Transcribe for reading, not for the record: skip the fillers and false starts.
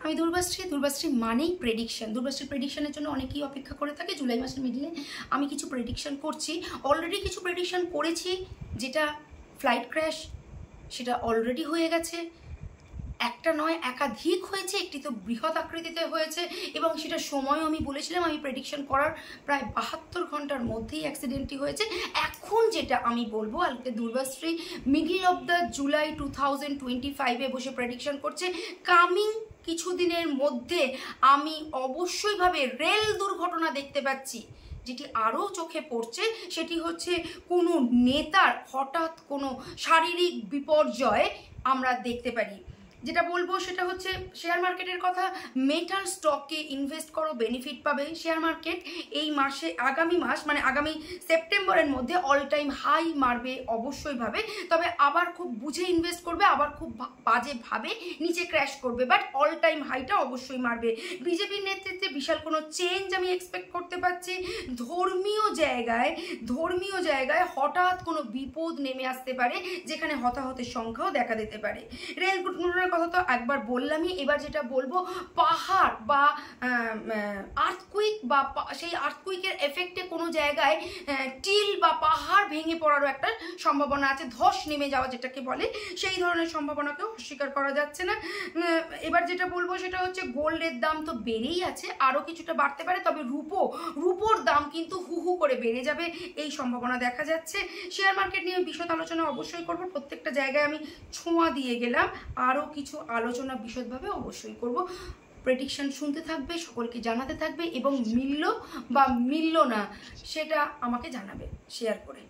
আমি দুর্বাশ্রী মানেই প্রেডিকশন। দুর্বাশ্রী প্রেডিকশনের জন্য অনেকেই অপেক্ষা করে থাকে। জুলাই মাসের মিডিলে আমি কিছু প্রেডিকশন করছি, অলরেডি কিছু প্রেডিকশন করেছি। যেটা ফ্লাইট ক্র্যাশ, সেটা অলরেডি হয়ে গেছে। একটা নয়, একাধিক হয়েছে, একটি তো বৃহৎ আকৃতিতে হয়েছে এবং সেটা সময়ও আমি বলেছিলাম। আমি প্রেডিকশন করার প্রায় 72 ঘন্টার মধ্যেই অ্যাক্সিডেন্টটি হয়েছে। এখন যেটা আমি বলবো, আজকে দুর্বাশ্রী মিডল অফ দ্য জুলাই 2025-এ বসে প্রেডিকশন করছে কামিং কিছুদিনের মধ্যে আমি অবশ্যইভাবে রেল দুর্ঘটনা দেখতে পাচ্ছি। যেটি আরও চোখে পড়ছে সেটি হচ্ছে কোনো নেতার হঠাৎ কোনো শারীরিক বিপর্যয় আমরা দেখতে পারি। যেটা বলবো সেটা হচ্ছে শেয়ার মার্কেটের কথা। মেটাল স্টকে ইনভেস্ট করো, বেনিফিট পাবে। শেয়ার মার্কেট এই মাসে, আগামী মাস মানে আগামী সেপ্টেম্বরের মধ্যে অল টাইম হাই মারবে অবশ্যইভাবে। তবে আবার খুব বুঝে ইনভেস্ট করবে, আবার খুব বাজেভাবে নিচে ক্র্যাশ করবে, বাট অল টাইম হাইটা অবশ্যই মারবে। বিজেপির নেতৃত্বে বিশাল কোনো চেঞ্জ আমি এক্সপেক্ট করতে পারছি। ধর্মীয় জায়গায় হঠাৎ কোনো বিপদ নেমে আসতে পারে, যেখানে হতাহতের সংখ্যাও দেখা দিতে পারে। রেল দুর্ঘটনার কথা তো একবার বললামই। এবার যেটা বলবো, পাহাড় বা আর্থকুইক বা সেই আর্থকুইকের এফেক্টে কোনো জায়গায় টিল বা পাহাড় ভেঙে পড়ারও একটা সম্ভাবনা আছে। ধস নেমে যাওয়া যেটাকে বলে, সেই ধরনের সম্ভাবনাকেও অস্বীকার করা যাচ্ছে না। এবার যেটা বলবো সেটা হচ্ছে গোল্ডের দাম তো বেড়েই আছে, আরও কিছুটা বাড়তে পারে। তবে রূপোর দাম কিন্তু হু করে বেড়ে যাবে, এই সম্ভাবনা দেখা যাচ্ছে। শেয়ার মার্কেট নিয়ে বিশদ আলোচনা অবশ্যই করবো। প্রত্যেকটা জায়গায় আমি ছোঁয়া দিয়ে গেলাম, আরও কিছু আলোচনা বিশদভাবে অবশ্যই করব। প্রেডিকশন শুনতে থাকবে, সকলকে জানাতে থাকবে এবং মিলল বা মিলল না সেটা আমাকে জানাবে শেয়ার করে।